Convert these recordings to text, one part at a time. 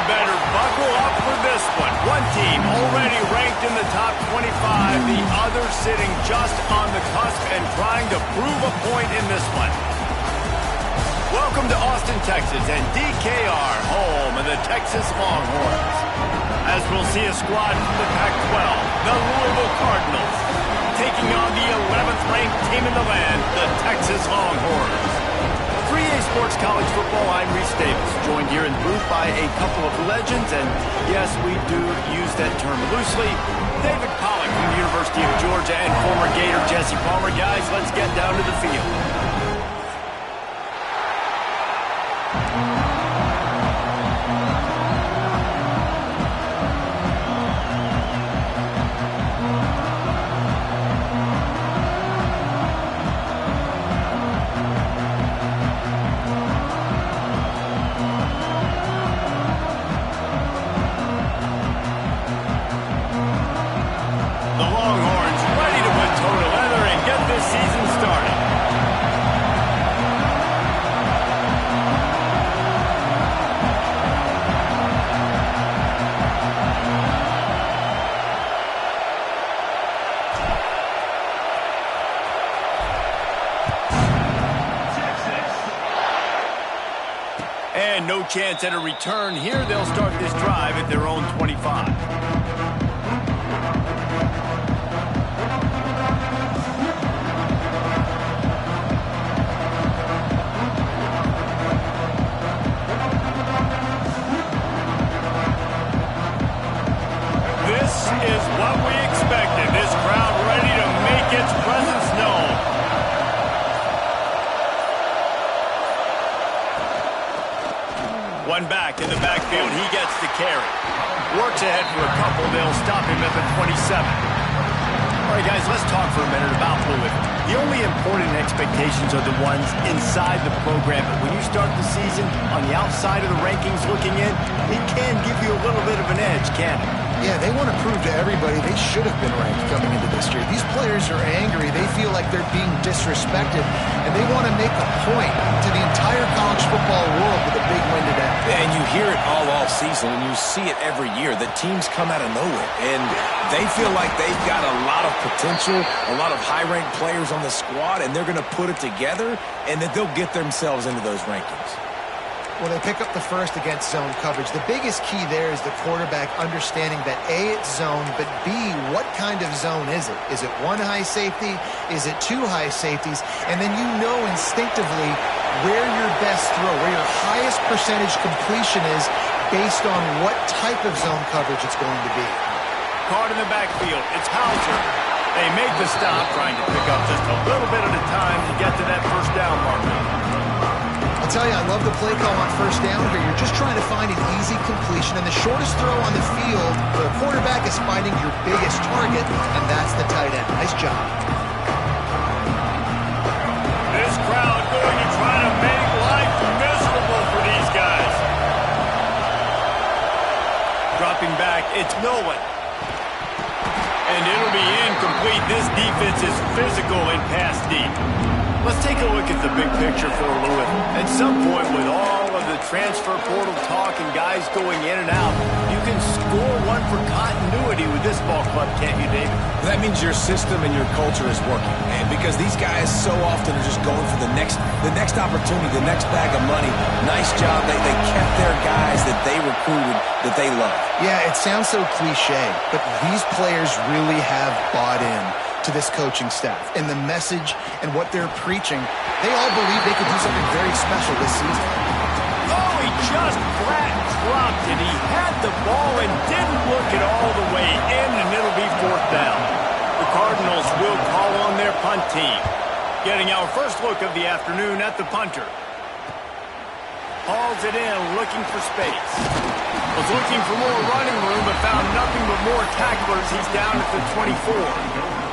better buckle up for this one. One team already ranked in the top 25, the other sitting just on the cusp and trying to prove a point in this one. Welcome to Austin, Texas, and DKR, home of the Texas Longhorns. As we'll see a squad from the Pac-12, the Louisville Cardinals, taking on the 11th ranked team in the land, the Texas Longhorns. 3A Sports College Football, I'm Reese Davis, joined here in the booth by a couple of legends, and yes, we do use that term loosely. David Pollack from the University of Georgia and former Gator Jesse Palmer. Guys, let's get down to the field. And no chance at a return here. They'll start this drive at their own 25. This is what we expected. This crowd ready to make its presence known. One back in the backfield. He gets the carry. Works ahead for a couple. They'll stop him at the 27. All right, guys, let's talk for a minute about Louisville. The only important expectations are the ones inside the program. But when you start the season on the outside of the rankings looking in, it can give you a little bit of an edge, can't it? Yeah, they want to prove to everybody they should have been ranked coming into this year. These players are angry. They feel like they're being disrespected, and they want to make a point to the entire college football world with a big win today. And you hear it all season, and you see it every year. The teams come out of nowhere, and they feel like they've got a lot of potential, a lot of high-ranked players on the squad, and they're going to put it together, and that they'll get themselves into those rankings. Well, they pick up the first against zone coverage. The biggest key there is the quarterback understanding that A, it's zone, but B, what kind of zone is it? Is it one high safety? Is it two high safeties? And then you know instinctively where your best throw, where your highest percentage completion is based on what type of zone coverage it's going to be. Caught in the backfield. It's Hauser. They make the stop, trying to pick up just a little bit at a time to get to that first down marker. I'll tell you, I love the play call on first down here. You're just trying to find an easy completion, and the shortest throw on the field for a quarterback is finding your biggest target, and that's the tight end. Nice job. This crowd going to try to make life miserable for these guys. Dropping back, it's Nolan. And it'll be incomplete. This defense is physical and pass deep. Let's take a look at the big picture for Louisville. At some point, with all of the transfer portal talk and guys going in and out, you can score one for continuity with this ball club, can't you, David? That means your system and your culture is working, and because these guys so often are just going for the next opportunity, the next bag of money. Nice job. They kept their guys that they recruited, that they love. Yeah, it sounds so cliche, but these players really have bought in to this coaching staff and the message and what they're preaching. They all believe they could do something very special this season. Oh, he just flat dropped it. He had the ball and didn't look it all the way in, and it'll be fourth down. The Cardinals will call on their punt team. Getting our first look of the afternoon at the punter. Hauls it in, looking for space. Was looking for more running room, but found nothing but more tacklers. He's down at the 24.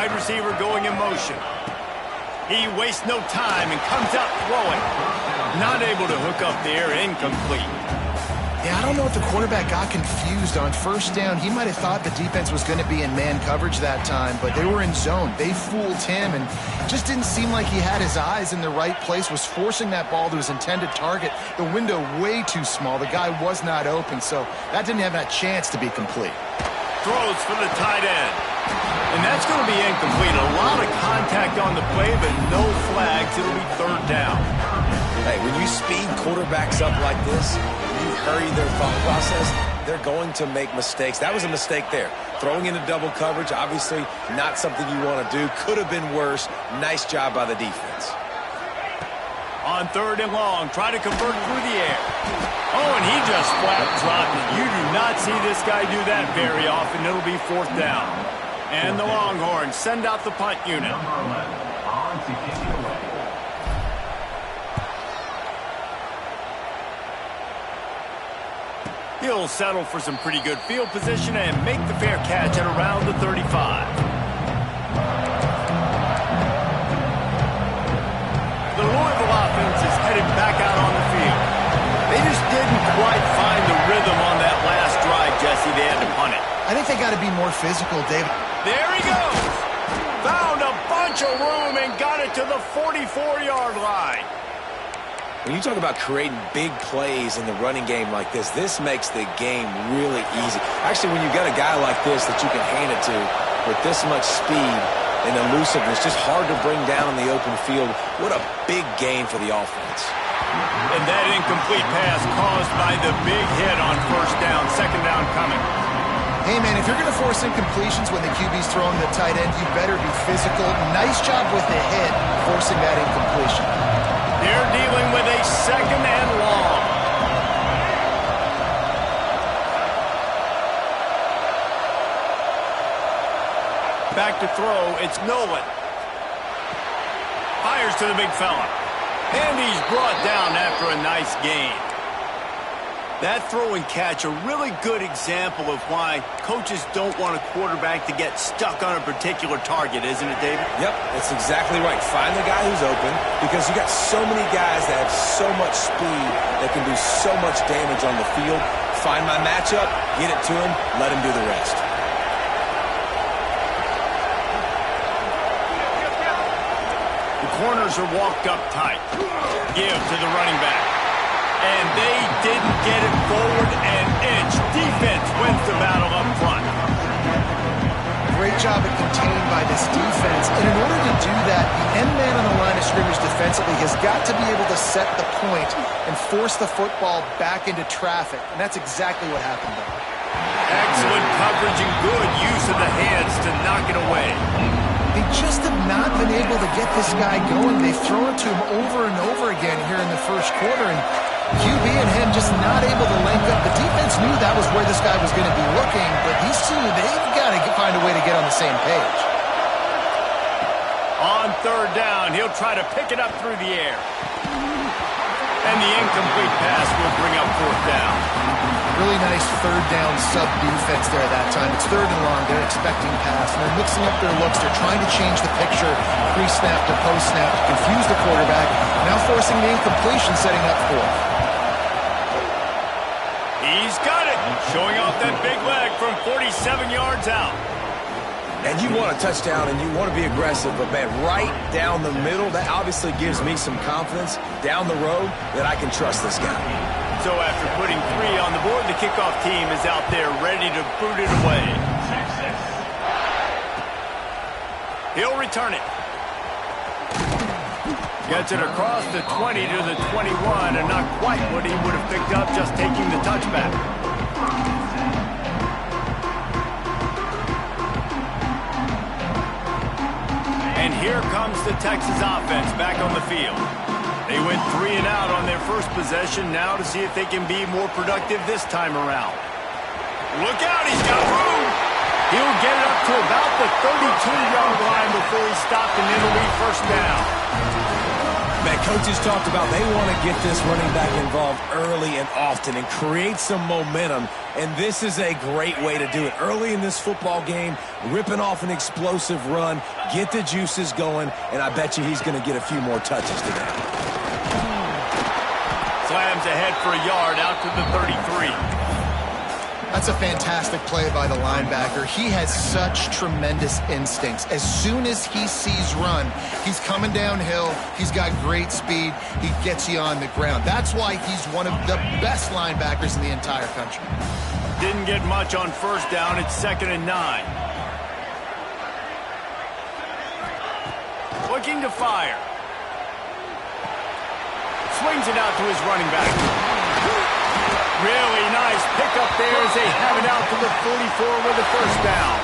Receiver going in motion. He wastes no time and comes out throwing. Not able to hook up there, incomplete. Yeah, I don't know if the quarterback got confused on first down. He might have thought the defense was going to be in man coverage that time, but they were in zone. They fooled him and just didn't seem like he had his eyes in the right place, was forcing that ball to his intended target. The window way too small. The guy was not open, so that didn't have that chance to be complete. Throws for the tight end. And that's going to be incomplete. A lot of contact on the play, but no flags. It'll be third down. Hey, when you speed quarterbacks up like this, you hurry their thought process, they're going to make mistakes. That was a mistake there. Throwing into double coverage, obviously not something you want to do. Could have been worse. Nice job by the defense. On third and long, try to convert through the air. Oh, and he just flat dropped it. You do not see this guy do that very often. It'll be fourth down. And the Longhorns send out the punt unit. He'll settle for some pretty good field position and make the fair catch at around the 35. The Louisville offense is headed back out on the field. They just didn't quite find the rhythm on that last drive, Jesse. They had to punt it. I think they got to be more physical, David. There he goes. Found a bunch of room and got it to the 44-yard line. When you talk about creating big plays in the running game like this makes the game really easy. Actually, when you've got a guy like this that you can hand it to with this much speed and elusiveness, just hard to bring down in the open field. What a big gain for the offense. And that incomplete pass caused by the big hit on first down. Second down coming. Hey, man, if you're going to force incompletions when the QB's throwing the tight end, you better be physical. Nice job with the hit, forcing that incompletion. They're dealing with a second and long. Back to throw, it's Nolan. Fires to the big fella. And he's brought down after a nice gain. That throw and catch, a really good example of why coaches don't want a quarterback to get stuck on a particular target, isn't it, David? Yep, that's exactly right. Find the guy who's open because you got so many guys that have so much speed that can do so much damage on the field. Find my matchup, get it to him, let him do the rest. The corners are walked up tight. Give to the running back. And they didn't get it forward an inch. Defense wins the battle up front. Great job at contained by this defense. And in order to do that, the end man on the line of scrimmage defensively has got to be able to set the point and force the football back into traffic. And that's exactly what happened there. Excellent coverage and good use of the hands to knock it away. They just have not been able to get this guy going. They've thrown it to him over and over again here in the first quarter, and QB and him just not able to link up. The defense knew that was where this guy was going to be looking, but these two, they've got to find a way to get on the same page. On third down, he'll try to pick it up through the air. And the incomplete pass will bring up fourth down. Really nice third down sub-defense there that time. It's third and long. They're expecting pass, and they're mixing up their looks. They're trying to change the picture pre-snap to post-snap to confuse the quarterback. Now forcing the incompletion, setting up fourth. He's got it. Showing off that big leg from 47 yards out. And you want a touchdown and you want to be aggressive, but man, right down the middle, that obviously gives me some confidence down the road that I can trust this guy. So after putting 3 on the board, the kickoff team is out there ready to boot it away. He'll return it. Gets it across the 20 to the 21, and not quite what he would have picked up just taking the touchback. And here comes the Texas offense back on the field. They went 3 and out on their first possession, now to see if they can be more productive this time around. Look out, he's got room. He'll get it up to about the 32-yard line before he's stopped, and it'll be first down. Man, coaches talked about they want to get this running back involved early and often and create some momentum, and this is a great way to do it. Early in this football game, ripping off an explosive run, get the juices going, and I bet you he's going to get a few more touches today. Slam times ahead for a yard out to the 33. That's a fantastic play by the linebacker. He has such tremendous instincts. As soon as he sees run, he's coming downhill. He's got great speed. He gets you on the ground. That's why he's one of the best linebackers in the entire country. Didn't get much on first down. It's 2nd and 9. Looking to fire. Swings it out to his running back. Really nice pickup there as they have it out to the 44 with a first down.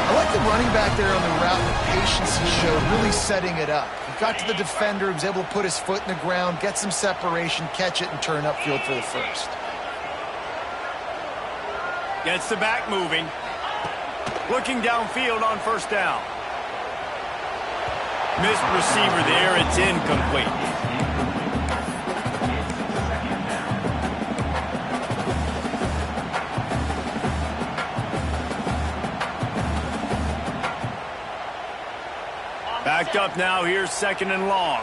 I like the running back there on the route, the patience he showed, really setting it up. He got to the defender, he was able to put his foot in the ground, get some separation, catch it, and turn upfield for the first. Gets the back moving. Looking downfield on first down. Missed receiver there. It's incomplete. Backed up now. Here's 2nd and long.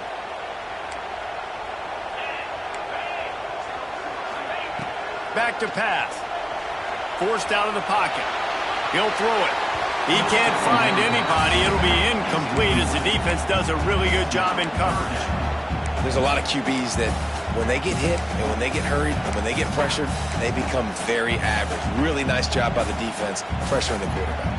Back to pass. Forced out of the pocket. He'll throw it. He can't find anybody. It'll be incomplete as the defense does a really good job in coverage. There's a lot of QBs that when they get hit and when they get hurried and when they get pressured, they become very average. Really nice job by the defense pressuring the quarterback.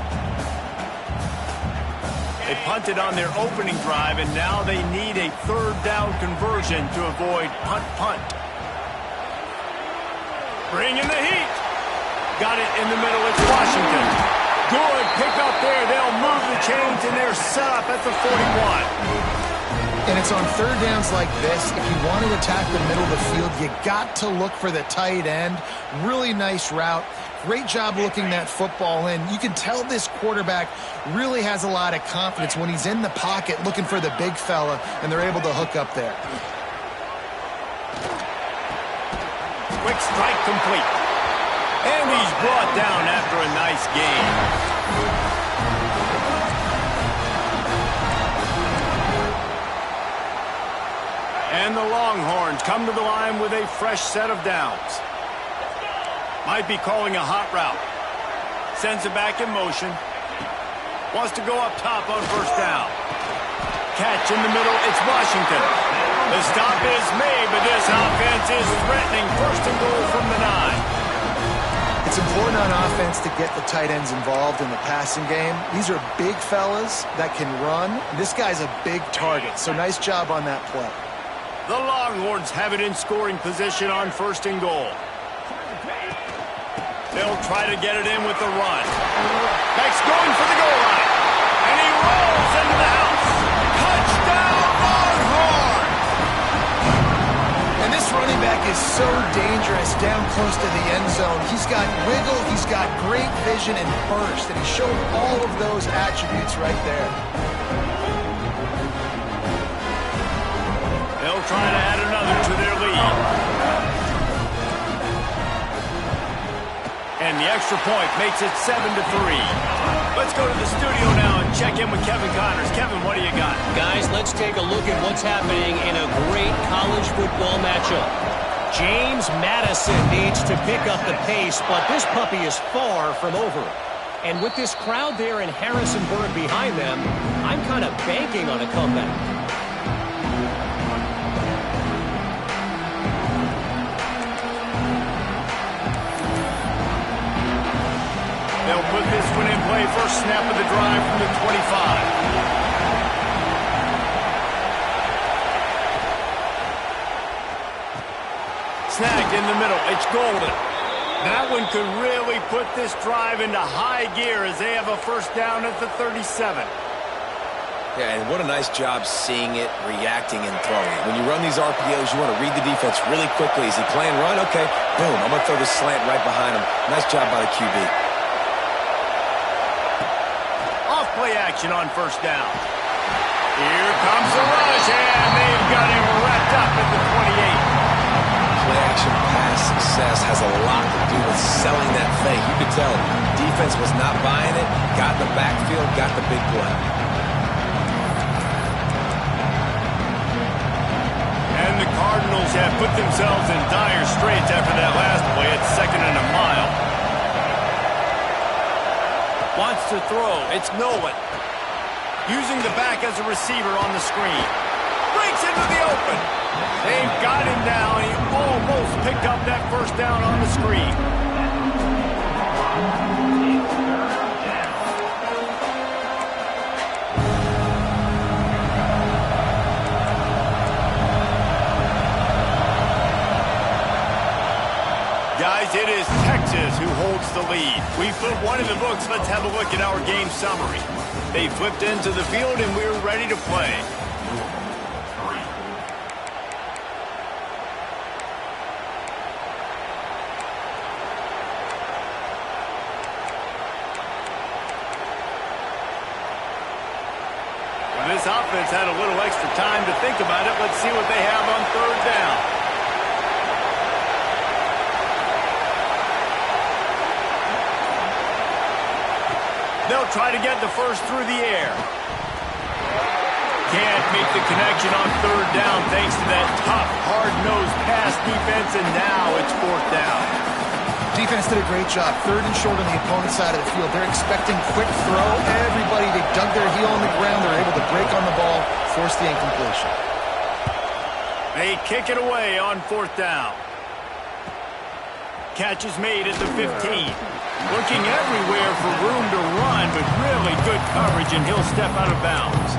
They punted on their opening drive, and now they need a 3rd down conversion to avoid punt. Bring in the heat. Got it in the middle. It's Washington. Good pick up there. They'll move the chains, and they're set up at the 41. And it's on 3rd downs like this. If you want to attack the middle of the field, you got to look for the tight end. Really nice route. Great job looking that football in. You can tell this quarterback really has a lot of confidence when he's in the pocket looking for the big fella, and they're able to hook up there. Quick strike complete. And he's brought down after a nice gain. And the Longhorns come to the line with a fresh set of downs. Might be calling a hot route. Sends it back in motion. Wants to go up top on first down. Catch in the middle. It's Washington. The stop is made, but this offense is threatening. 1st and goal from the 9. It's important on offense to get the tight ends involved in the passing game. These are big fellas that can run. This guy's a big target, so nice job on that play. The Longhorns have it in scoring position on 1st and goal. They'll try to get it in with the run. Beck's going for the goal line. And he rolls into the house. Touchdown, Longhorns! And this running back is so dangerous down close to the end zone. He's got wiggle, he's got great vision and burst, and he showed all of those attributes right there. They'll try to add another to their lead. And the extra point makes it 7-3. Let's go to the studio now and check in with Kevin Connors. Kevin, what do you got? Guys, let's take a look at what's happening in a great college football matchup. James Madison needs to pick up the pace, but this puppy is far from over. And with this crowd there in Harrisonburg behind them, I'm kind of banking on a comeback. They'll put this one in play. First snap of the drive from the 25. Snagged in the middle. It's Golden. That one could really put this drive into high gear as they have a first down at the 37. Yeah, and what a nice job seeing it, reacting, and throwing. When you run these RPOs, you want to read the defense really quickly. Is he playing run? Okay, boom. I'm going to throw this slant right behind him. Nice job by the QB. Play action on first down. Here comes the rush, and they've got him wrapped up at the 28. Play action pass success has a lot to do with selling that fake. You could tell defense was not buying it, got in the backfield, got the big play. And the Cardinals Steelers have put themselves in dire straits after that last play at 2nd and a mile. Wants to throw. It's Nolan. Using the back as a receiver on the screen. Breaks into the open. They've got him down. He almost picked up that first down on the screen. Guys, it is Texas who holds the lead. We put one in the books. Let's have a look at our game summary. They flipped into the field, and we're ready to play. Well, this offense had a little extra time to think about it. Let's see what they have on 3rd down. They'll try to get the first through the air. Can't make the connection on 3rd down thanks to that tough, hard-nosed pass defense, and now it's 4th down. Defense did a great job. 3rd and short on the opponent's side of the field. They're expecting quick throw. Everybody, they dug their heel on the ground. They're able to break on the ball, force the incompletion. They kick it away on 4th down. Catch is made at the 15. Looking everywhere for room to run, but really good coverage, and he'll step out of bounds.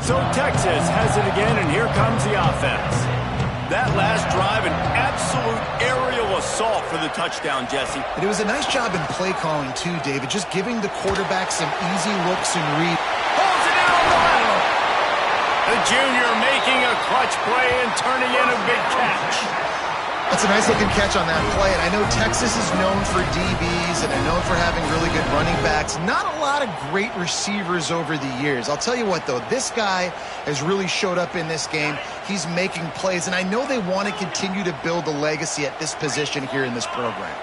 So Texas has it again, and here comes the offense. That last drive, an absolute aerial assault for the touchdown, Jesse. And it was a nice job in play calling, too, David, just giving the quarterback some easy looks and read. Pulls it out wild. The junior making a clutch play and turning in a big catch. That's a nice-looking catch on that play, and I know Texas is known for DBs and they're known for having really good running backs. Not a lot of great receivers over the years. I'll tell you what, though, this guy has really showed up in this game. He's making plays, and I know they want to continue to build a legacy at this position here in this program.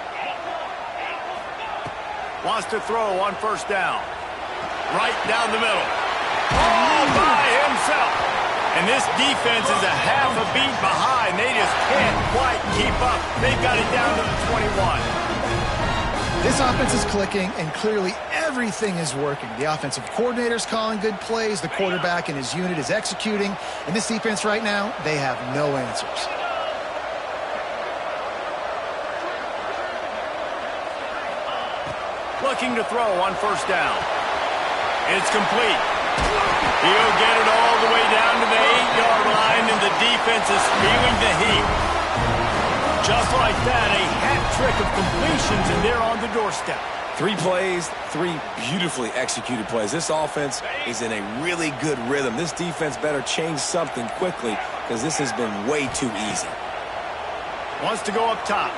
Wants to throw on 1st down. Right down the middle. All by himself. And this defense is a half a beat behind. They just can't quite keep up. They've got it down to the 21. This offense is clicking, and clearly everything is working. The offensive coordinator's calling good plays. The quarterback and his unit is executing. And this defense right now, they have no answers. Looking to throw on 1st down. It's complete. He'll get it all the way down to the 8-yard line, and the defense is feeling the heat. Just like that, a hat trick of completions, and they're on the doorstep. 3 plays, 3 beautifully executed plays. This offense is in a really good rhythm. This defense better change something quickly because this has been way too easy. Wants to go up top.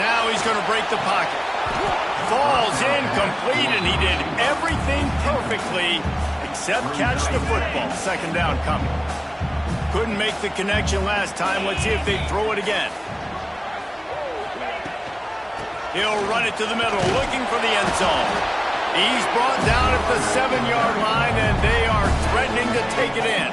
Now he's going to break the pocket. Falls incomplete, and he did everything perfectly except catch the football. 2nd down coming. Couldn't make the connection last time. Let's see if they throw it again. He'll run it to the middle, looking for the end zone. He's brought down at the 7-yard line, and they are threatening to take it in.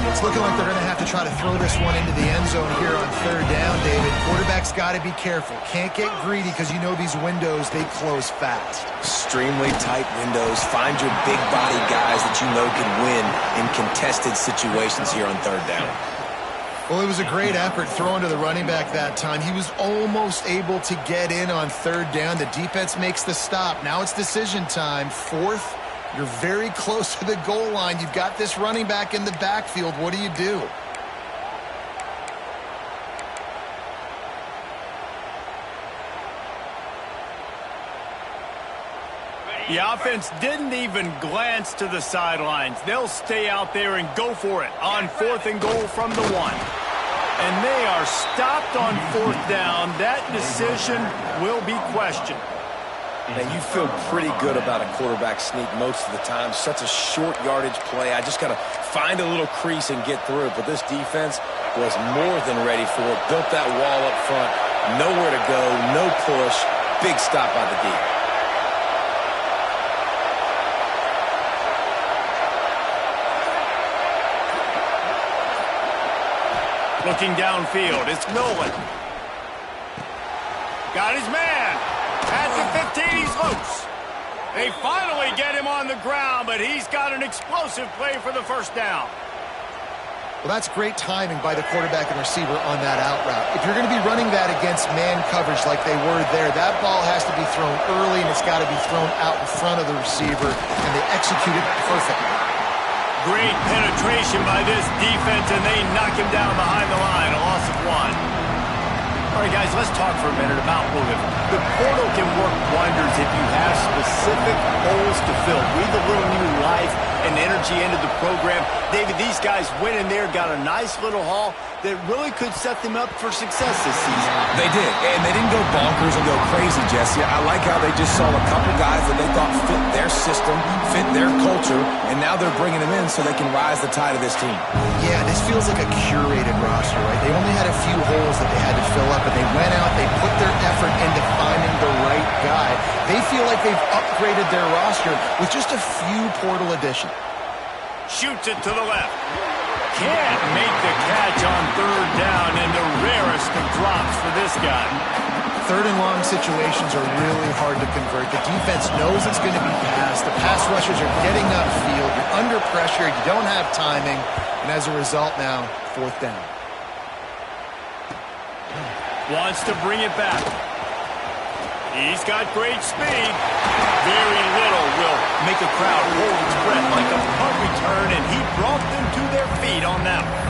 It's looking like they're going to have to try to throw this one into the end zone here on 3rd down, David. Quarterback's got to be careful. Can't get greedy because you know these windows, they close fast. Extremely tight windows. Find your big body guys that you know can win in contested situations here on 3rd down. Well, it was a great effort throwing to the running back that time. He was almost able to get in on 3rd down. The defense makes the stop. Now it's decision time. 4th. You're very close to the goal line. You've got this running back in the backfield. What do you do? The offense didn't even glance to the sidelines. They'll stay out there and go for it on 4th and goal from the 1. And they are stopped on 4th down. That decision will be questioned. Man, you feel pretty good about a quarterback sneak most of the time. Such a short yardage play. I just got to find a little crease and get through it. But this defense was more than ready for it. Built that wall up front. Nowhere to go, no push. Big stop by the D. Looking downfield, it's Nolan. Got his man. At the 15, he's loose. They finally get him on the ground, but he's got an explosive play for the first down. Well, that's great timing by the quarterback and receiver on that out route. If you're going to be running that against man coverage like they were there, that ball has to be thrown early, and it's got to be thrown out in front of the receiver, and they execute it perfectly. Great penetration by this defense, and they knock him down behind the line, a loss of 1. All right, guys, let's talk for a minute about moving. The portal can work wonders if you have specific holes to fill. Breathe a little new life and energy into the program. David, these guys went in there, got a nice little haul that really could set them up for success this season. They did, and they didn't go bonkers and go crazy, Jesse. I like how they just saw a couple guys that they thought fit their system, fit their culture, and now they're bringing them in so they can rise the tide of this team. Yeah, this feels like a curated roster, right? They only had a few holes that they had to fill up, and they went out, they put their effort into finding the right guy. They feel like they've upgraded their roster with just a few portal additions. Shoots it to the left. Can't make the catch on third down, and the rarest of drops for this guy. Third and long situations are really hard to convert. The defense knows it's going to be passed. The pass rushers are getting upfield. You're under pressure. You don't have timing. And as a result now, fourth down. Wants to bring it back. He's got great speed. Very little will make a crowd hold its breath like a punt return, and he brought them to their feet on that one.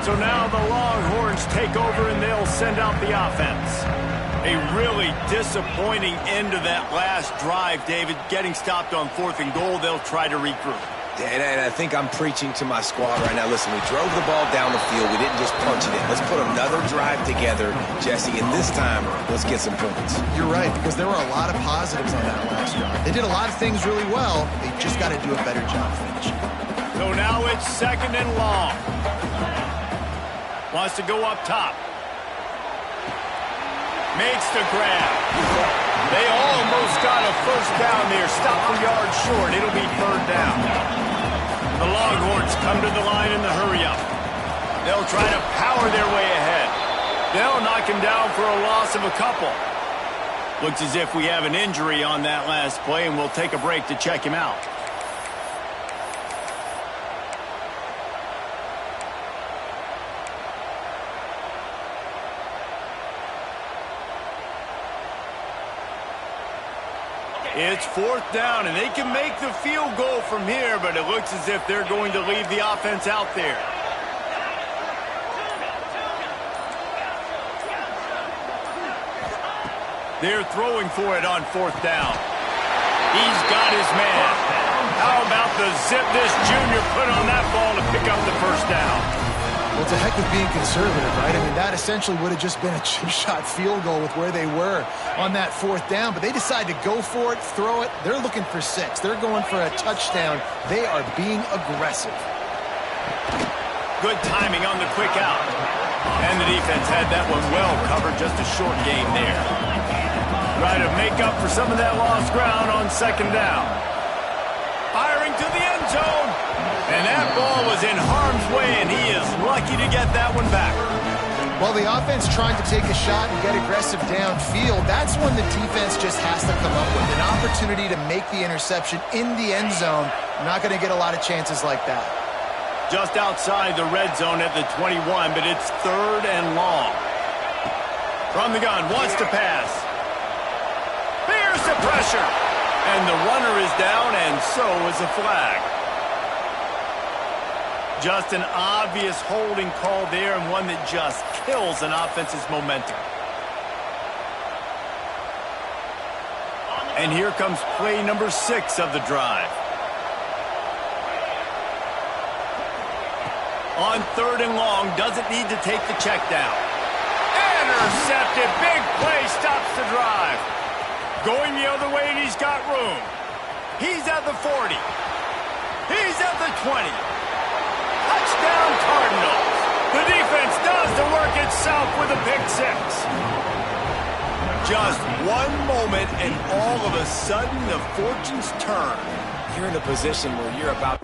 So now the Longhorns take over, and they'll send out the offense. A really disappointing end to that last drive, David. Getting stopped on 4th and goal, they'll try to regroup. And I think I'm preaching to my squad right now. Listen, we drove the ball down the field. We didn't just punch it in. Let's put another drive together, Jesse, and this time, let's get some points. You're right, because there were a lot of positives on that last drive. They did a lot of things really well. They just got to do a better job finishing. So now it's 2nd and long. Wants to go up top. Makes the grab. They almost got a first down there. Stop a yard short. It'll be 3rd down. The Longhorns come to the line in the hurry-up. They'll try to power their way ahead. They'll knock him down for a loss of a couple. Looks as if we have an injury on that last play, and we'll take a break to check him out. It's 4th down, and they can make the field goal from here, but it looks as if they're going to leave the offense out there. They're throwing for it on 4th down. He's got his man. How about the zip this junior put on that ball to pick up the first down? Well, it's a heck of being conservative, right? I mean, that essentially would have just been a chip-shot field goal with where they were on that 4th down, but they decide to go for it, throw it. They're looking for 6. They're going for a touchdown. They are being aggressive. Good timing on the quick out. And the defense had that one well covered, just a short game there. Try to make up for some of that lost ground on 2nd down. Firing to the end zone. And that ball was in harm's way, and he is lucky to get that one back. Well, the offense trying to take a shot and get aggressive downfield, that's when the defense just has to come up with an opportunity to make the interception in the end zone. Not going to get a lot of chances like that. Just outside the red zone at the 21, but it's 3rd and long. From the gun, wants to pass. Here's the pressure. And the runner is down, and so is a flag. Just an obvious holding call there, and one that just kills an offense's momentum. And here comes play number 6 of the drive. On 3rd and long, doesn't need to take the check down. Intercepted, big play, stops the drive. Going the other way, and he's got room. He's at the 40. He's at the 20. Touchdown, Cardinals. The defense does the work itself with a pick six. Just one moment, and all of a sudden, the fortunes turn. You're in a position where you're about...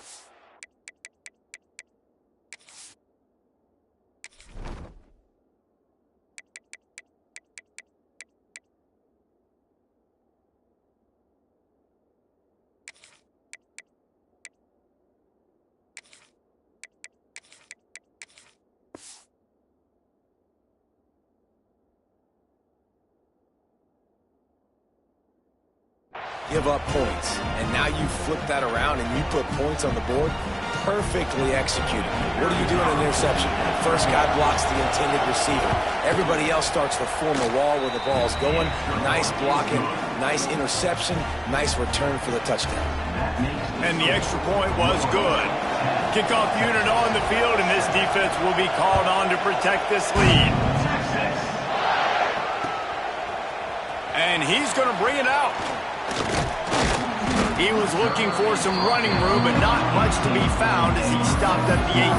give up points. And now you flip that around and you put points on the board. Perfectly executed. What do you do in an interception? First guy blocks the intended receiver. Everybody else starts to form a wall where the ball's going. Nice blocking, nice interception, nice return for the touchdown. And the extra point was good. Kickoff unit on the field, and this defense will be called on to protect this lead. And he's going to bring it out. He was looking for some running room, but not much to be found as he stopped at the 18.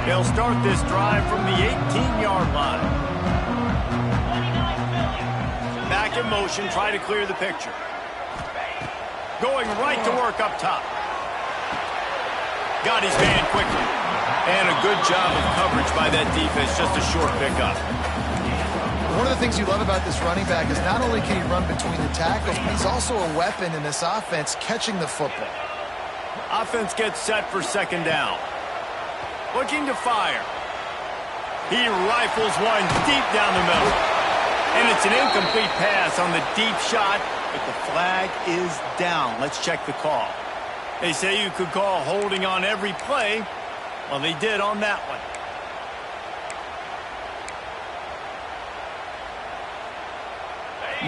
They'll start this drive from the 18-yard line. Back in motion, try to clear the picture. Going right to work up top. Got his man quickly. And a good job of coverage by that defense, just a short pickup. One of the things you love about this running back is not only can he run between the tackles, but he's also a weapon in this offense catching the football. Offense gets set for second down. Looking to fire. He rifles one deep down the middle. And it's an incomplete pass on the deep shot, but the flag is down. Let's check the call. They say you could call holding on every play. Well, they did on that one.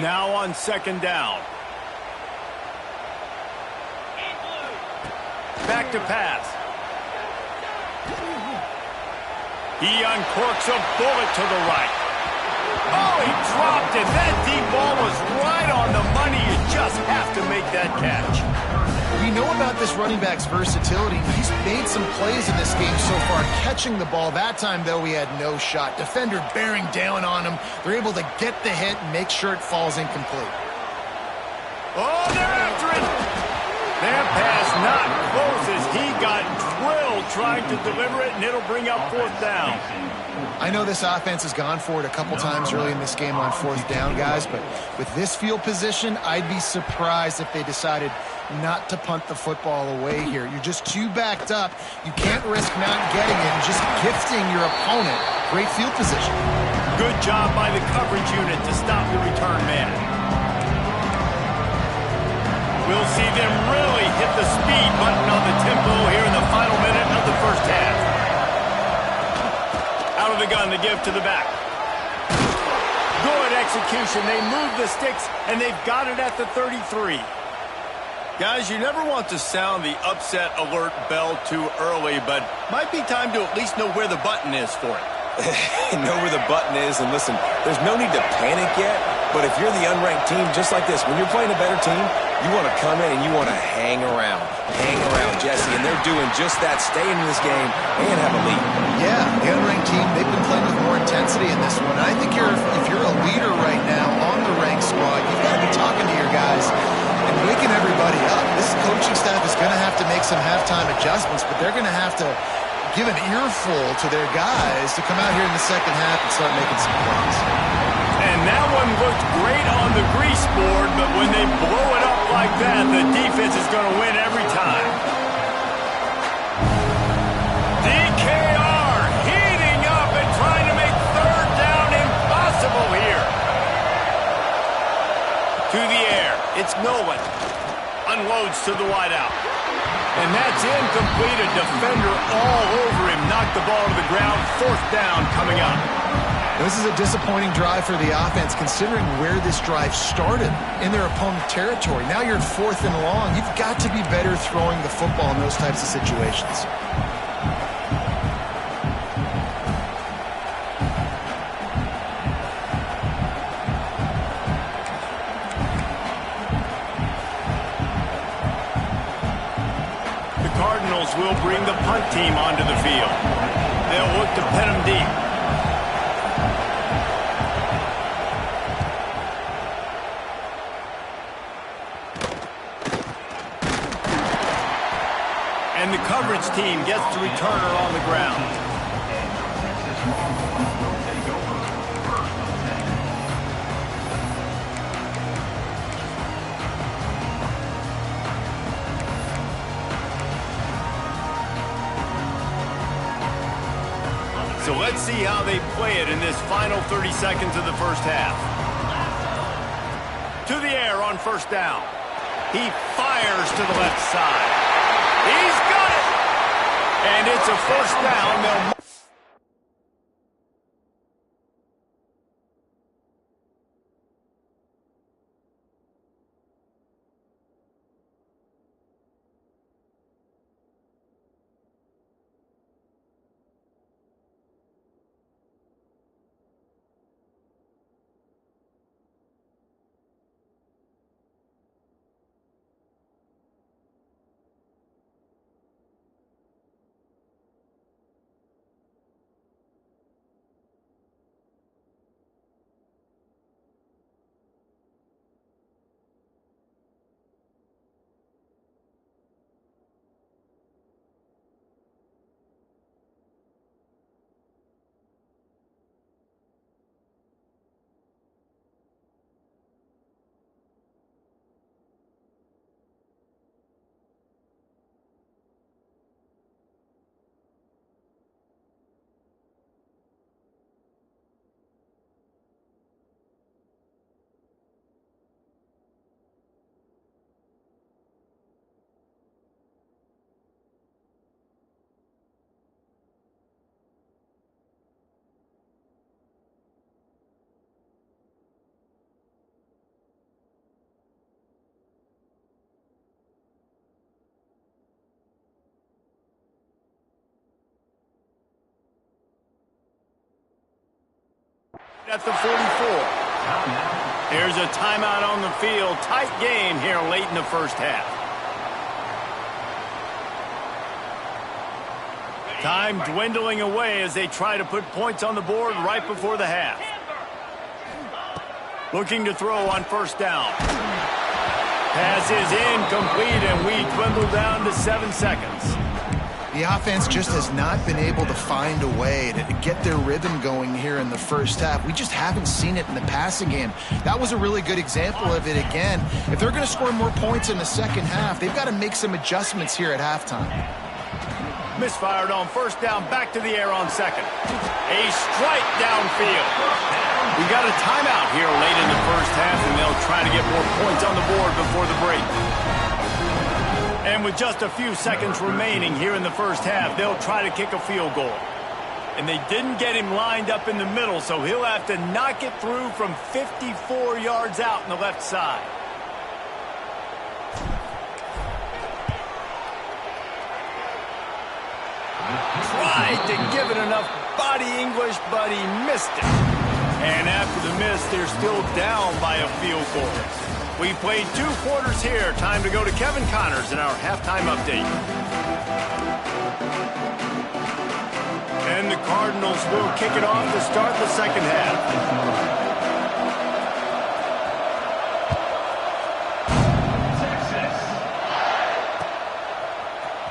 Now on second down. Back to pass. He uncorks a bullet to the right. Oh, he dropped it. That deep ball was right on the money. You just have to make that catch. We know about this running back's versatility. He's made some plays in this game so far, catching the ball. That time, though, he had no shot. Defender bearing down on him. They're able to get the hit and make sure it falls incomplete. Oh, they're after it. That pass not close as he got drilled trying to deliver it, and it'll bring up fourth down. I know this offense has gone for it a couple times early in this game on fourth down, guys, but with this field position, I'd be surprised if they decided not to punt the football away here. You're just too backed up. You can't risk not getting it and just gifting your opponent great field position. Good job by the coverage unit to stop the return man. We'll see them really hit the speed button on the tempo here in the final minute of the first half. Out of the gun to give to the back. Good execution. They move the sticks, and they've got it at the 33. Guys, you never want to sound the upset alert bell too early, but might be time to at least know where the button is for it. Know where the button is, and listen, there's no need to panic yet, but if you're the unranked team, just like this, when you're playing a better team, you want to come in and you want to hang around, Jesse, and they're doing just that, staying in this game and have a lead. Yeah, the unranked team, they've been playing with more intensity in this one. I think if you're a leader right now on the ranked squad, you've got to be talking to your guys and waking everybody up. This coaching staff is going to have to make some halftime adjustments, but they're going to have to give an earful to their guys to come out here in the second half and start making some plays. And that one looked great on the grease board, but when they blow it up like that, the defense is going to win every time. DKR heating up and trying to make third down impossible here. To the air. It's Nolan. Unloads to the wideout. And that's incomplete. A defender all over him. Knocked the ball to the ground. Fourth down coming up. This is a disappointing drive for the offense, considering where this drive started in their opponent's territory. Now you're at fourth and long. You've got to be better throwing the football in those types of situations. punt team onto the field. They'll look to pin them deep. And the coverage team gets the returner on the ground. So let's see how they play it in this final 30 seconds of the first half. To the air on first down. He fires to the left side. He's got it! And it's a first down. They'll... At the 44. Here's a timeout on the field. Tight game here late in the first half. Time dwindling away as they try to put points on the board right before the half. Looking to throw on first down. Pass is incomplete, and we dwindle down to 7 seconds. The offense just has not been able to find a way to get their rhythm going here in the first half. We just haven't seen it in the passing game. That was a really good example of it again. If they're going to score more points in the second half, they've got to make some adjustments here at halftime. Misfired on first down, back to the air on second. A strike downfield. We got a timeout here late in the first half, and they'll try to get more points on the board before the break. And with just a few seconds remaining here in the first half, they'll try to kick a field goal. And they didn't get him lined up in the middle, so he'll have to knock it through from 54 yards out on the left side. Tried to give it enough body English, but he missed it. And after the miss, they're still down by a field goal. We played 2 quarters here. Time to go to Kevin Connors in our halftime update. And the Cardinals will kick it off to start the second half.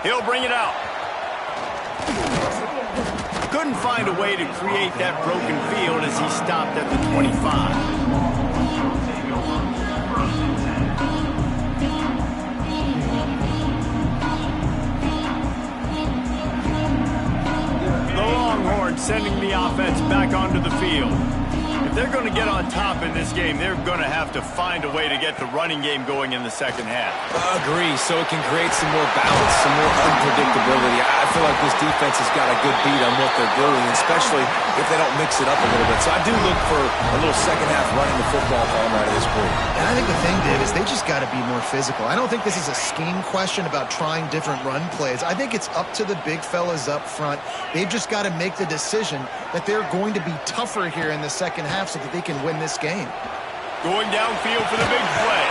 He'll bring it out. Couldn't find a way to create that broken field as he stopped at the 25. Sending the offense back onto the field. If they're going to get on top in this game, they're going to have to find a way to get the running game going in the second half. Agree, so it can create some more balance, some more unpredictability. I feel like this defense has got a good beat on what they're doing, especially if they don't mix it up a little bit. So I do look for a little second half running the football from right at this point. And I think the thing, Dave, is they just got to be more physical. I don't think this is a scheme question about trying different run plays. I think it's up to the big fellas up front. They've just got to make the decision that they're going to be tougher here in the second half so that they can win this game. Going downfield for the big play.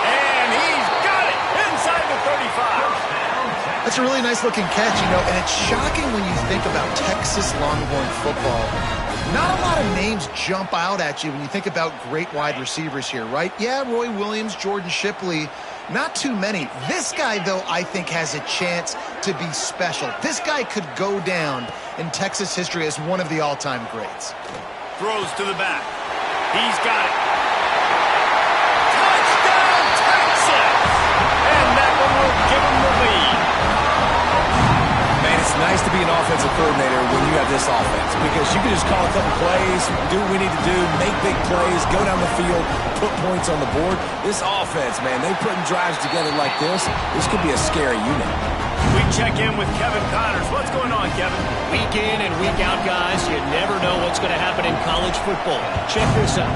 And he's got it inside the 35. That's a really nice-looking catch, and it's shocking when you think about Texas Longhorn football. Not a lot of names jump out at you when you think about great wide receivers here, right? Yeah, Roy Williams, Jordan Shipley, not too many. This guy, though, I think has a chance to be special. This guy could go down in Texas history as one of the all-time greats. Throws to the back. He's got it. Touchdown, Texas! And that one will give him the lead. Man, it's nice to be an offensive coordinator when you have this offense because you can just call a couple plays, do what we need to do, make big plays, go down the field, put points on the board. This offense, man, they putting drives together like this could be a scary unit. We check in with Kevin Connors. What's going on, Kevin? Week in and week out, guys, you never know what's going to happen in college football. Check this out.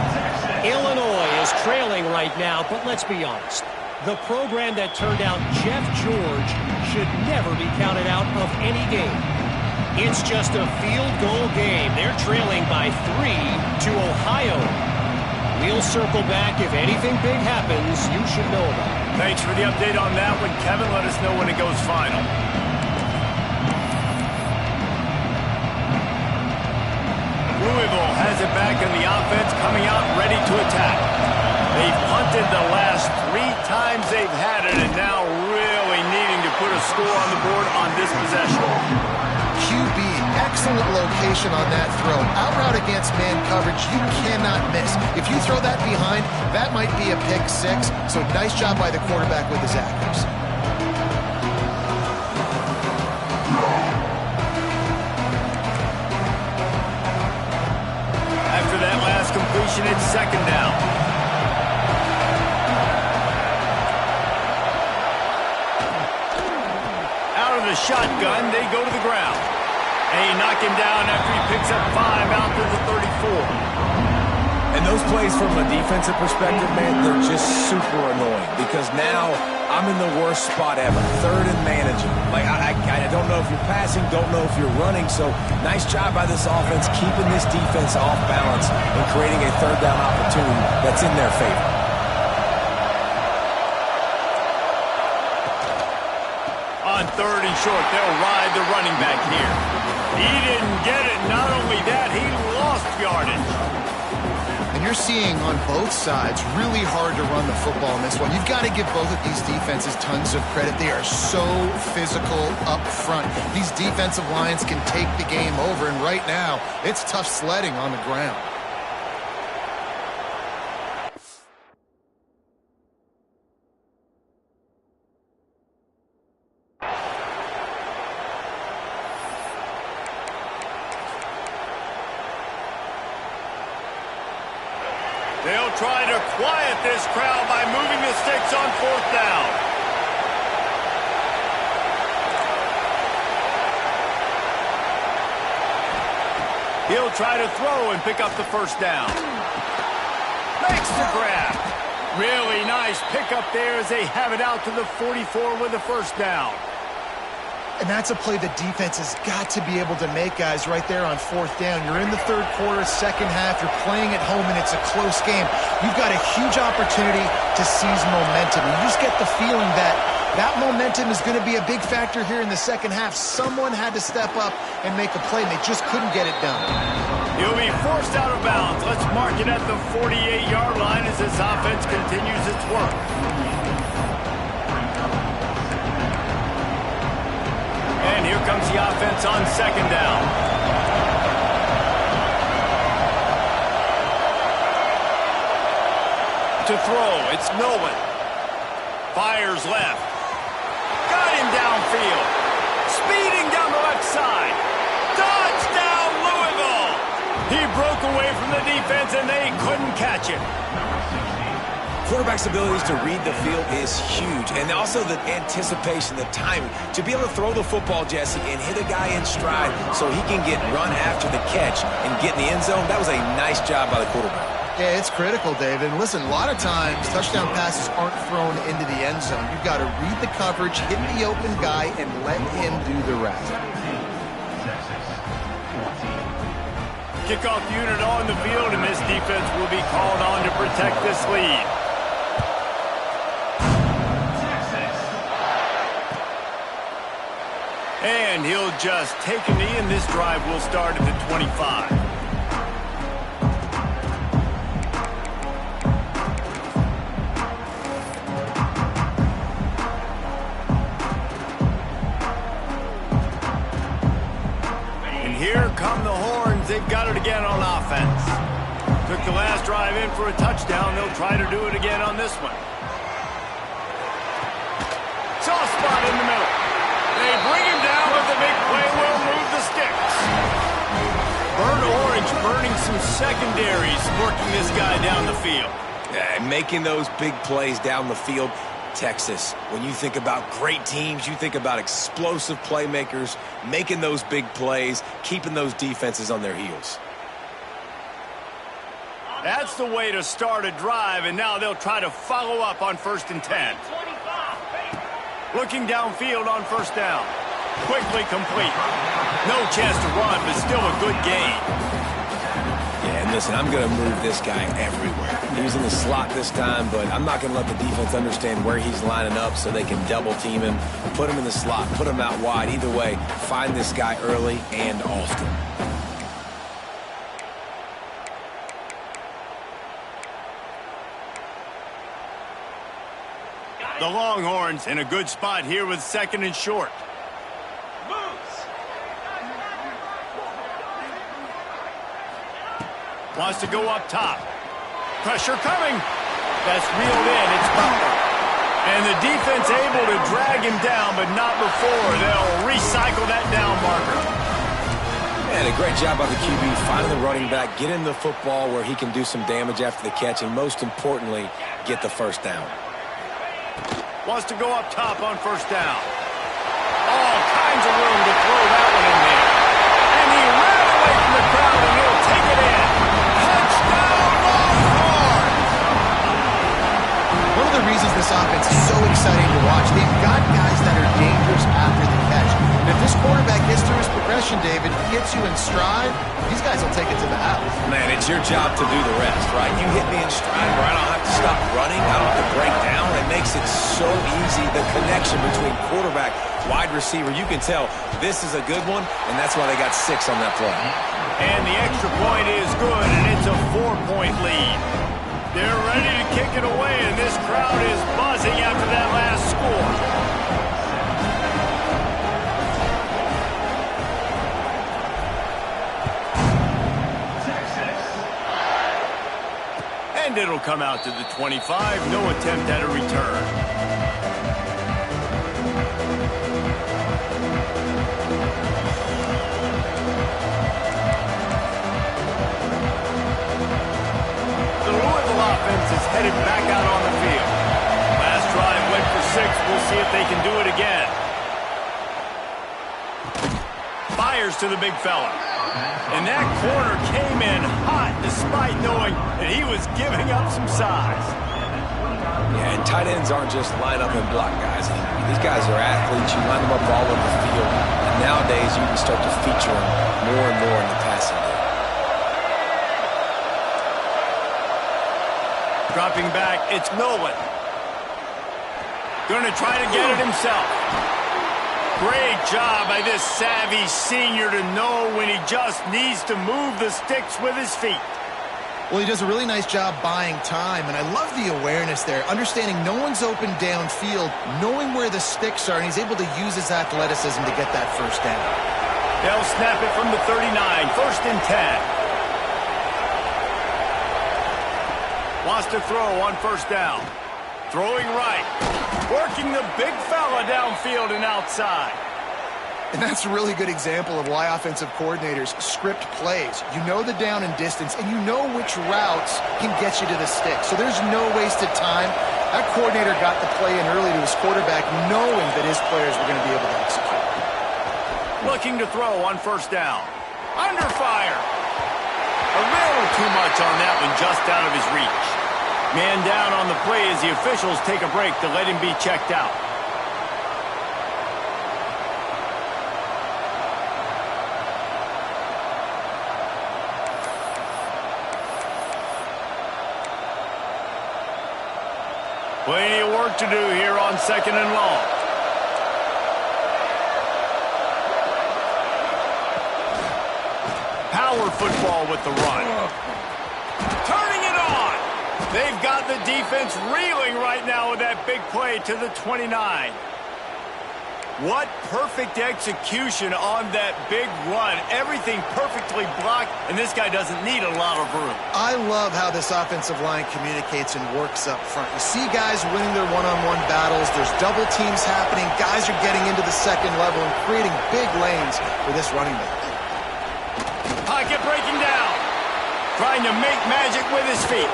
Illinois is trailing right now, but let's be honest. The program that turned out Jeff George should never be counted out of any game. It's just a field goal game. They're trailing by 3 to Ohio. We'll circle back. If anything big happens, you should know about it. Thanks for the update on that one, Kevin. Let us know when it goes final. Louisville has it back in the offense, coming out ready to attack. They've punted the last 3 times they've had it, and now really needing to put a score on the board on this possession. QB, excellent location on that throw. Out route against man coverage, you cannot miss. If you throw that behind, that might be a pick 6. So nice job by the quarterback with his accuracy. After that last completion, it's second down. Out of the shotgun, they go to the ground. And he knocked him down after he picks up 5 out to the 34. And those plays from a defensive perspective, man, they're just super annoying because now I'm in the worst spot ever, third and managing. Like, I don't know if you're passing, don't know if you're running, so nice job by this offense keeping this defense off balance and creating a third down opportunity that's in their favor. On 3rd and short, they'll ride the running back here. He didn't get it. Not only that, he lost yardage. And you're seeing on both sides really hard to run the football in this one. You've got to give both of these defenses tons of credit. They are so physical up front. These defensive lines can take the game over, and right now, it's tough sledding on the ground. They'll try to quiet this crowd by moving the sticks on 4th down. He'll try to throw and pick up the 1st down. Makes the grab. Really nice pickup there as they have it out to the 44 with the 1st down. And that's a play the defense has got to be able to make, guys, right there on 4th down. You're in the 3rd quarter, 2nd half. You're playing at home, and it's a close game. You've got a huge opportunity to seize momentum. You just get the feeling that that momentum is going to be a big factor here in the 2nd half. Someone had to step up and make a play, and they just couldn't get it done. He'll be forced out of bounds. Let's mark it at the 48-yard line as this offense continues its work. And here comes the offense on 2nd down. To throw, it's Nolan. Fires left. Got him downfield. Speeding down the left side. Touchdown, Louisville! He broke away from the defense, and they couldn't catch him. Quarterback's abilities to read the field is huge, and also the anticipation, the timing. To be able to throw the football, Jesse, and hit a guy in stride so he can get run after the catch and get in the end zone, that was a nice job by the quarterback. Yeah, it's critical, Dave. And listen, a lot of times touchdown passes aren't thrown into the end zone. You've got to read the coverage, hit the open guy, and let him do the rest. Kickoff unit on the field, and this defense will be called on to protect this lead. And he'll just take a knee, and this drive will start at the 25. And here come the horns. They've got it again on offense. Took the last drive in for a touchdown. They'll try to do it again on this one. Soft spot in the middle. They bring him down, but the big play will move the sticks. Burnt Orange burning some secondaries, working this guy down the field. Yeah, making those big plays down the field. Texas, when you think about great teams, you think about explosive playmakers, making those big plays, keeping those defenses on their heels. That's the way to start a drive, and now they'll try to follow up on 1st and 10. Looking downfield on 1st down. Quickly complete. No chance to run, but still a good gain. Yeah, and listen, I'm going to move this guy everywhere. He's in the slot this time, but I'm not going to let the defense understand where he's lining up so they can double team him, put him in the slot, put him out wide. Either way, find this guy early and often. The Longhorns in a good spot here with 2nd and short. Wants to go up top. Pressure coming. That's reeled in. It's Butler. And the defense able to drag him down, but not before. They'll recycle that down marker. And a great job by the QB, finding the running back, get him the football where he can do some damage after the catch, and most importantly, get the 1st down. Wants to go up top on 1st down. All kinds of room to throw that one in there. And he ran away from the crowd, and he'll take it in. Touchdown, Longhorns! One of the reasons this offense is so exciting to watch, they've got guys that are dangerous after the catch. And if this quarterback gets through his progression, David, gets you in stride, these guys will take it to the house. Man, it's your job to do the rest, right? You hit me in stride where I don't have to stop running, I don't have to break down. It makes it so easy, the connection between quarterback, wide receiver. You can tell this is a good one, and that's why they got 6 on that play. And the extra point is good, and it's a 4-point lead. They're ready to kick it away, and this crowd is buzzing after that last score. And it'll come out to the 25. No attempt at a return. The Louisville offense is headed back out on the field. Last drive went for 6. We'll see if they can do it again. Fires to the big fella. And that corner came in hot despite knowing that he was giving up some size. Yeah, and tight ends aren't just line up and block guys. These guys are athletes. You line them up all over the field. And nowadays, you can start to feature them more and more in the passing game. Dropping back, it's Nolan. Going to try to get it himself. Great job by this savvy senior to know when he just needs to move the sticks with his feet. Well, he does a really nice job buying time, and I love the awareness there, understanding no one's open downfield, knowing where the sticks are, and he's able to use his athleticism to get that 1st down. They'll snap it from the 39, 1st and 10. Wants to throw on 1st down. Throwing right. Working the big fella downfield and outside. And that's a really good example of why offensive coordinators script plays. You know the down and distance, and you know which routes can get you to the stick. So there's no wasted time. That coordinator got the play in early to his quarterback, knowing that his players were going to be able to execute. Looking to throw on 1st down. Under fire. A little too much on that one, just out of his reach. Man down on the play as the officials take a break to let him be checked out. Plenty of work to do here on 2nd and long. power football with the run. Turning it on. They've got the defense reeling right now with that big play to the 29. What perfect execution on that big run. Everything perfectly blocked, and this guy doesn't need a lot of room. I love how this offensive line communicates and works up front. You see guys winning their one-on-one battles. There's double teams happening. Guys are getting into the second level and creating big lanes for this running back. Pocket breaking down. Trying to make magic with his feet.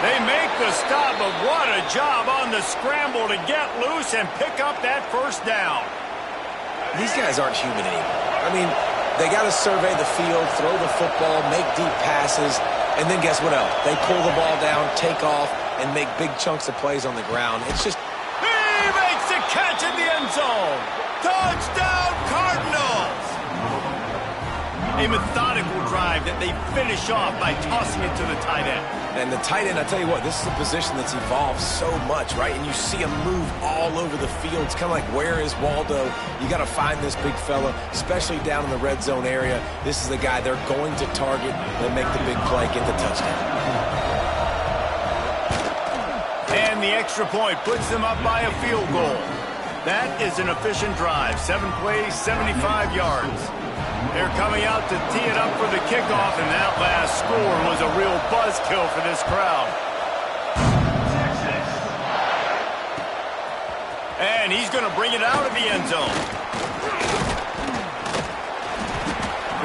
They make the stop, but what a job on the scramble to get loose and pick up that first down. These guys aren't human anymore. I mean, they got to survey the field, throw the football, make deep passes, and then guess what else? They pull the ball down, take off, and make big chunks of plays on the ground. It's just... He makes the catch in the end zone. Touchdown, Cardinals! A methodical drive that they finish off by tossing it to the tight end. And the tight end, I tell you what, this is a position that's evolved so much, right? And you see him move all over the field. It's kind of like, where is Waldo? You got to find this big fella, especially down in the red zone area. This is the guy they're going to target and make the big play, get the touchdown. And the extra point puts them up by a field goal. That is an efficient drive. 7 plays, 75 yards. They're coming out to tee it up for the kickoff, and that last score was a real buzzkill for this crowd. And he's going to bring it out of the end zone.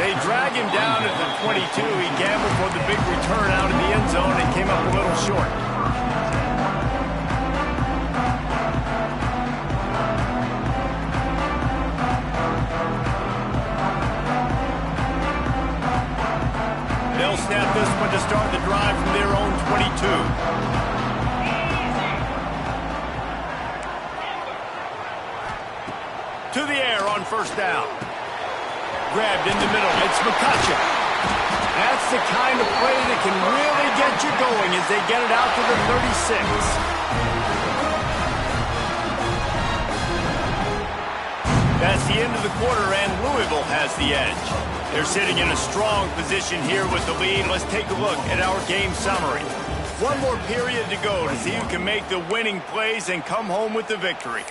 They drag him down at the 22. He gambled for the big return out of the end zone and came up a little short. They'll snap this one to start the drive from their own 22. To the air on first down. Grabbed in the middle. It's McCutcheon. That's the kind of play that can really get you going as they get it out to the 36. That's the end of the quarter, and Louisville has the edge. They're sitting in a strong position here with the lead. Let's take a look at our game summary. One more period to go to see who can make the winning plays and come home with the victory.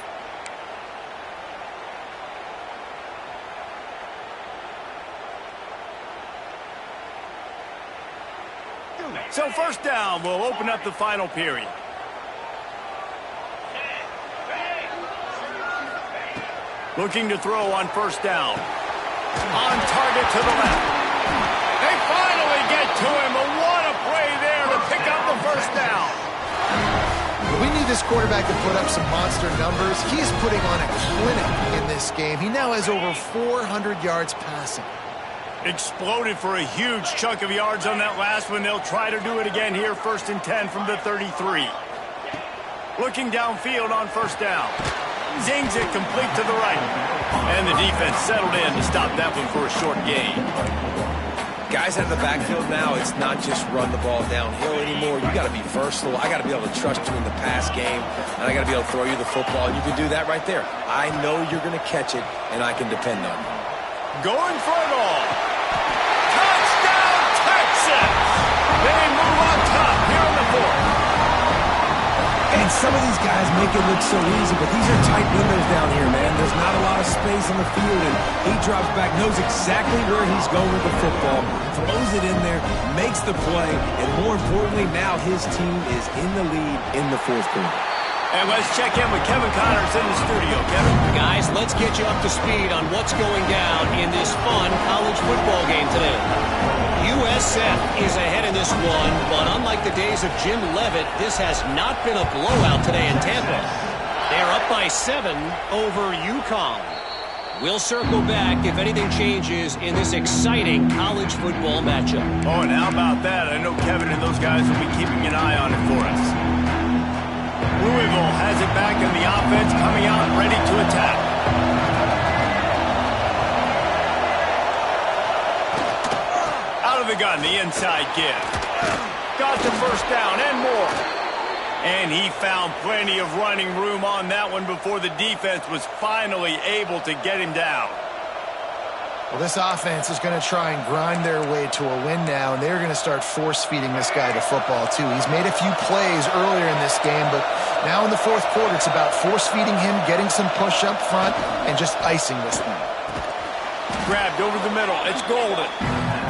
So first down will open up the final period. Looking to throw on first down. On target to the left. They finally get to him, but what a play there to pick up the first down. We need this quarterback to put up some monster numbers. He is putting on a clinic in this game. He now has over 400 yards passing. Exploded for a huge chunk of yards on that last one. They'll try to do it again here, 1st and 10 from the 33. Looking downfield on first down. Zings it complete to the right. And the defense settled in to stop that one for a short gain. Guys out of the backfield now, it's not just run the ball downhill anymore. You got to be versatile. I got to be able to trust you in the pass game, and I got to be able to throw you the football. And you can do that right there. I know you're going to catch it, and I can depend on you. Going for it all. Touchdown, Texas! They move on top here in the 4th. And some of these guys make it look so easy, but these are tight windows down here, man. There's not a lot of space on the field, and he drops back, knows exactly where he's going with the football, throws it in there, makes the play, and more importantly, now his team is in the lead in the 4th quarter. And let's check in with Kevin Connors in the studio. Kevin? Guys, let's get you up to speed on what's going down in this fun college football game today. USF is ahead in this one, but unlike the days of Jim Leavitt, this has not been a blowout today in Tampa. They're up by 7 over UConn. We'll circle back if anything changes in this exciting college football matchup. Oh, and how about that? I know Kevin and those guys will be keeping an eye on it for us. Louisville has it back in the offense, coming out ready to attack. Out of the gun, the inside give. Got the first down and more. And he found plenty of running room on that one before the defense was finally able to get him down. Well, this offense is going to try and grind their way to a win now, and they're going to start force-feeding this guy the football, too. He's made a few plays earlier in this game, but now in the fourth quarter, it's about force-feeding him, getting some push up front, and just icing this thing. Grabbed over the middle. It's Golden.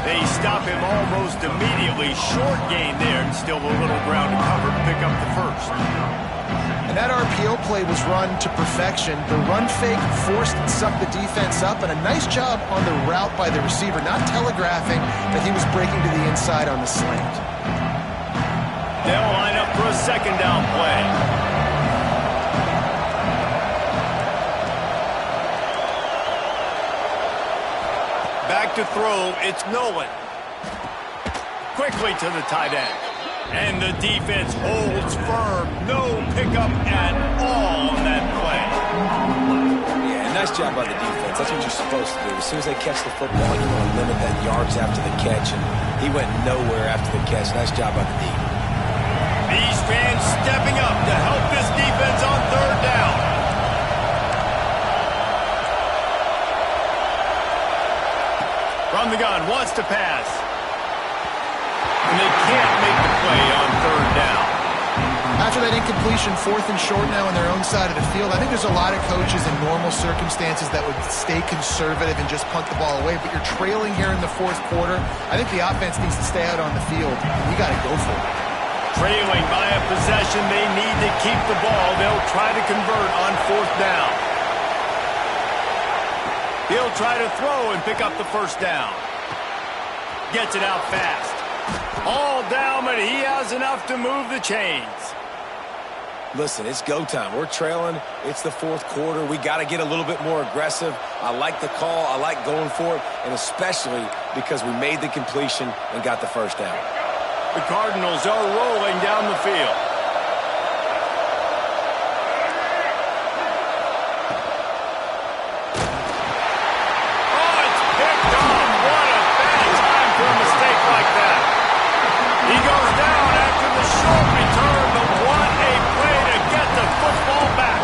They stop him almost immediately. Short gain there, and still a little ground to cover to pick up the first. And that RPO play was run to perfection. The run fake forced and sucked the defense up, and a nice job on the route by the receiver, not telegraphing that he was breaking to the inside on the slant. They'll line up for a second down play. Back to throw, it's Nolan. Quickly to the tight end. And the defense holds firm. No pickup at all on that play. Yeah, nice job by the defense. That's what you're supposed to do. As soon as they catch the football, you want to limit that yards after the catch. And he went nowhere after the catch. Nice job by the D. These fans stepping up to help this defense on third down. From the gun, wants to pass. And they can't make the play on third down. After that incompletion, 4th and short now on their own side of the field, I think there's a lot of coaches in normal circumstances that would stay conservative and just punt the ball away. But you're trailing here in the fourth quarter. I think the offense needs to stay out on the field. You got to go for it. Trailing by a possession, they need to keep the ball. They'll try to convert on 4th down. He'll try to throw and pick up the first down. Gets it out fast. All down, but he has enough to move the chains. Listen, it's go time. We're trailing. It's the fourth quarter. We got to get a little bit more aggressive. I like the call. I like going for it, and especially because we made the completion and got the first down. The Cardinals are rolling down the field. Oh, it's picked off. What a bad time for a mistake like that. He goes down after the short return, but what a play to get the football back.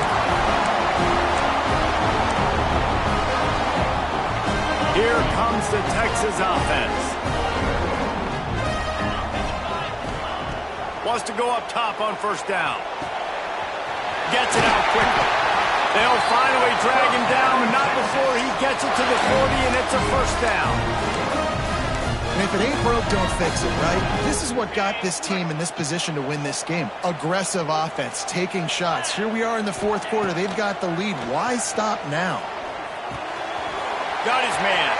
Here comes the Texas offense. Wants to go up top on first down. Gets it out quickly. They'll finally drag him down, but not before he gets it to the 40, and it's a first down. And if it ain't broke, don't fix it, right? This is what got this team in this position to win this game. Aggressive offense, taking shots. Here we are in the fourth quarter. They've got the lead. Why stop now? Got his man.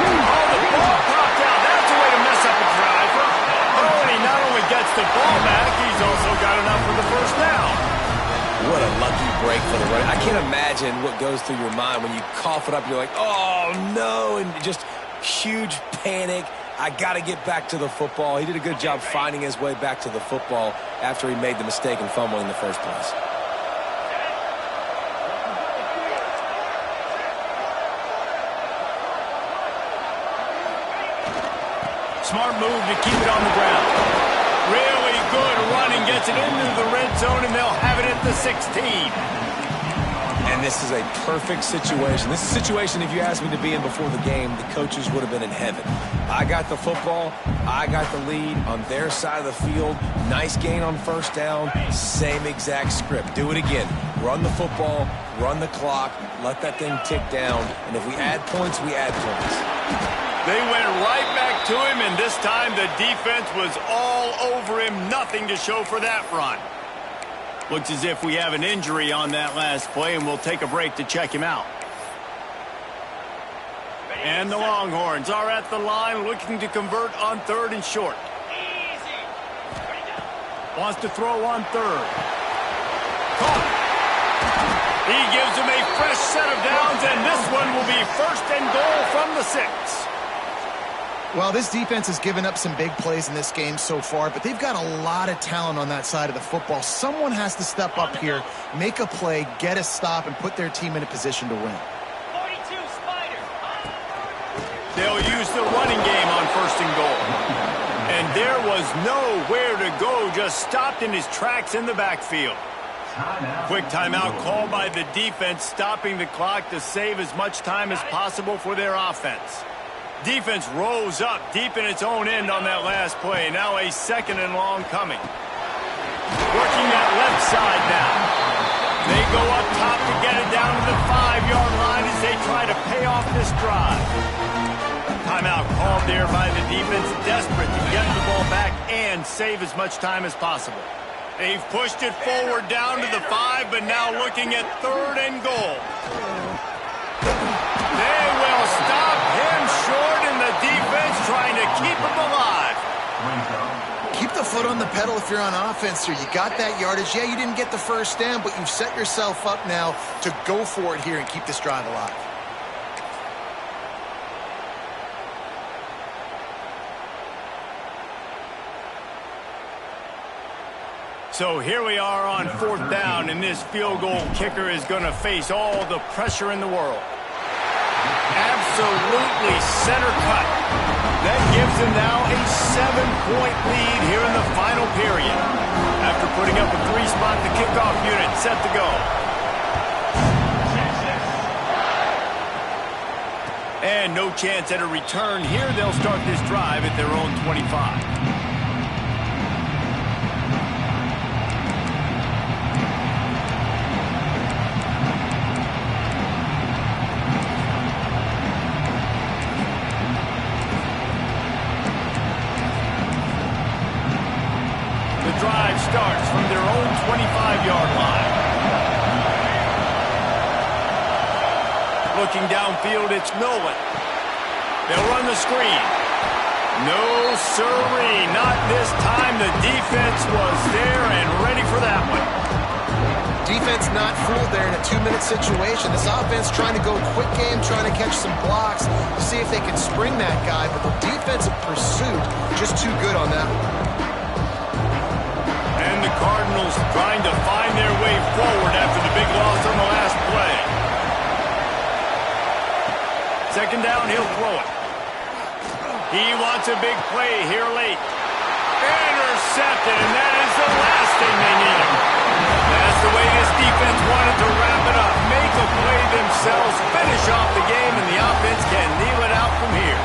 Oh, the ball popped out. That's a way to mess up a drive. Oh, and he not only gets the ball back, he's also got enough for the first down. What a lucky break for the running. I can't imagine what goes through your mind when you cough it up. You're like, oh, no, and just huge panic. I got to get back to the football. He did a good job finding his way back to the football after he made the mistake and fumble in the first place. Smart move to keep it on the ground. Really good running, gets it into the red zone, and they'll have it at the 16. And this is a perfect situation. This is a situation, if you asked me to be in before the game, the coaches would have been in heaven. I got the football. I got the lead on their side of the field. Nice gain on first down. Same exact script. Do it again. Run the football, run the clock, let that thing tick down. And if we add points, we add points. They went right back to him, and this time the defense was all over him. Nothing to show for that run. Looks as if we have an injury on that last play, and we'll take a break to check him out. And the Longhorns are at the line looking to convert on third and short. Wants to throw on third. Caught. He gives him a fresh set of downs, and this one will be first and goal from the 6. Well, this defense has given up some big plays in this game so far, but they've got a lot of talent on that side of the football. Someone has to step up here, make a play, get a stop, and put their team in a position to win. 42 Spider. They'll use the running game on first and goal. And there was nowhere to go, just stopped in his tracks in the backfield. Quick timeout called by the defense, stopping the clock to save as much time as possible for their offense. Defense rose up deep in its own end on that last play. Now a 2nd and long coming. Working that left side now. They go up top to get it down to the 5-yard line as they try to pay off this drive. Timeout called there by the defense, desperate to get the ball back and save as much time as possible. They've pushed it forward down to the 5, but now looking at 3rd and goal. They will stop him short, and the defense trying to keep him alive. Keep the foot on the pedal if you're on offense here. You got that yardage. Yeah, you didn't get the first down, but you've set yourself up now to go for it here and keep this drive alive. So here we are on 4th down, and this field goal kicker is going to face all the pressure in the world. Absolutely center cut. That gives them now a 7-point lead here in the final period. After putting up a 3-spot, the kickoff unit set to go. And no chance at a return here. They'll start this drive at their own 25. Drive starts from their own 25-yard line. Looking downfield, it's Nolan. They'll run the screen. No siree, not this time. The defense was there and ready for that one. Defense not fooled there in a 2-minute situation. This offense trying to go quick game, trying to catch some blocks to see if they can spring that guy, but the defensive pursuit just too good on that one. And the Cardinals trying to find their way forward after the big loss on the last play. 2nd down, he'll throw it. He wants a big play here late. Intercepted, and that is the last thing they needed. That's the way this defense wanted to wrap it up. Make a play themselves, finish off the game, and the offense can kneel it out from here.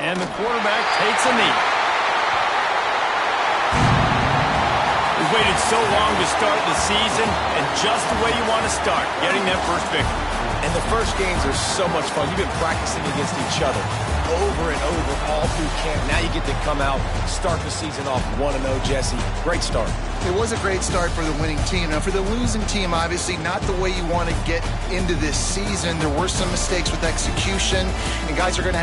And the quarterback takes a knee. He's waited so long to start the season, and just the way you want to start, getting that first victory. And the first games are so much fun. You've been practicing against each other over and over all through camp. Now you get to come out, start the season off 1-0, Jesse. Great start. It was a great start for the winning team. Now, for the losing team, obviously not the way you want to get into this season. There were some mistakes with execution, and guys are going to have